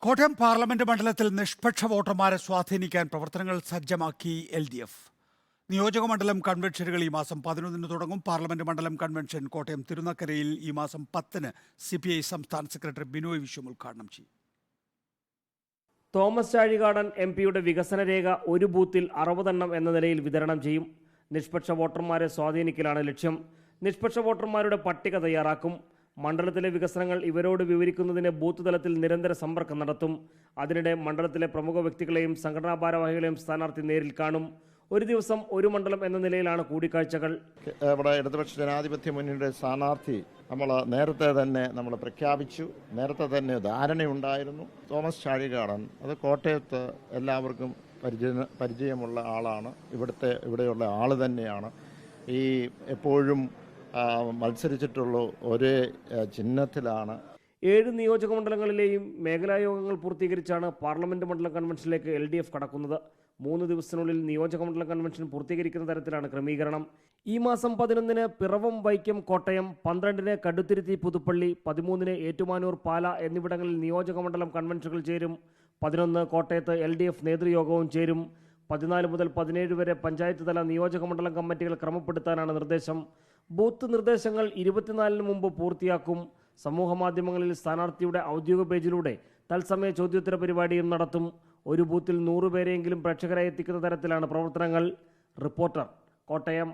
Kottayam parliament മണ്ഡലത്തിൽ നിഷ്പക്ഷ വോട്ടർമാരെ സ്വാധീനിക്കാൻ പ്രവർത്തനങ്ങൾ സജ്ജമാക്കി LDF. നിയോജക മണ്ഡലം കൺവെൻഷനുകൾ ഈ മാസം 11-ന് തുടങ്ങും. പാർലമെന്റ് മണ്ഡലം കൺവെൻഷൻ കോട്ടയം തിരുനക്കരയിൽ ഈ മാസം 10-ന് CPI സംസ്ഥാന സെക്രട്ടറി ബിനോയ് വിശ്വം ഉദ്ഘാടനം ചെയ്യും. തോമസ് ചാഴികാടൻ MP-യുടെ വികസന രേഖ ഒരു ബൂത്തിൽ 60 എണ്ണം എന്ന നിലയിൽ വിതരണം ചെയ്യും. നിഷ്പക്ഷ വോട്ടർമാരെ സ്വാധീനിക്കലാണ് ലക്ഷ്യം. നിഷ്പക്ഷ വോട്ടർമാരുടെ പട്ടിക തയ്യാറാക്കും. മണ്ഡലത്തിലെ വികസനങ്ങൾ ഇവരോട് വിവരിക്കുന്നതിന് ബൂത്ത് തലത്തിൽ നിരന്തര സമ്പർക്കം നടത്തും. അതിനിടെ മണ്ഡലത്തിലെ പ്രമുഖ വ്യക്തികളെയും സംഘടനാ ഭാരവാഹികളെയും സ്ഥാനാർത്ഥി നേരിൽ കാണും. ഒരു ദിവസം ഒരു മണ്ഡലം എന്ന നിലയിലാണ് കൂടിക്കാഴ്ചകൾ. ഇവിടെ ഇടതുപക്ഷ ജനാധിപത്യ മുന്നണിയുടെ സ്ഥാനാർത്ഥി നേരത്തെ തന്നെ പ്രഖ്യാപിച്ചു. നേരത്തെ തന്നെ ധാരണയുണ്ടായിരുന്നു. തോമസ് ചാഴികാടൻ അത് കോട്ടയത്ത് എല്ലാവർക്കും പരിചയമുള്ള ആളാണ്. ഇവിടെയുള്ള ആൾ തന്നെയാണ്. ഈ എപ്പോഴും മത്സരിച്ചിട്ടുള്ള ഒരേ ചിഹ്നത്തിലാണ്. 7 നിയോജക മണ്ഡലങ്ങളിലെയും മേഖലായോഗങ്ങൾ പൂർത്തീകരിച്ചാണ് പാർലമെന്റ് മണ്ഡലം കൺവെൻഷനിലേക്ക് LDF കടക്കുന്നത്. 3 ദിവസത്തിനുള്ളിൽ നിയോജക മണ്ഡലം കൺവെൻഷൻ പൂർത്തീകരിക്കുന്ന തരത്തിലാണ് ക്രമീകരണം. ഈ മാസം 11-ന് പിറവം വൈക്കം കോട്ടയം, 12-ന് കടുത്തുരുത്തി പുതുപ്പള്ളി, 13-ന് ഏറ്റുമാനൂർ പാല എന്നിവിടങ്ങളിൽ നിയോജക മണ്ഡലം കൺവെൻഷനുകൾ ചേരും. 11 കോട്ടയത്ത് LDF നേതൃയോഗവും ചേരും. 14 മുതൽ 17 വരെ പഞ്ചായത്ത് തല നിയോജക മണ്ഡലം കമ്മിറ്റികൾ ക്രമപ്പെടുത്താനാണ് നിർദ്ദേശം. ബൂത്ത് നിർദ്ദേശങ്ങൾ 24-ന് മുമ്പ് പൂർത്തിയാക്കും. സമൂഹ മാധ്യമങ്ങളിൽ സ്ഥാനാർത്ഥിയുടെ ഔദ്യോഗിക പേജിലൂടെ തത്സമയ ചോദ്യോത്തര പരിപാടിയും നടത്തും. ഒരു ബൂത്തിൽ 100 പേരെയെങ്കിലും പ്രേക്ഷകരായി എത്തിക്കുന്ന തരത്തിലാണ് പ്രവർത്തനങ്ങൾ. റിപ്പോർട്ടർ, കോട്ടയം.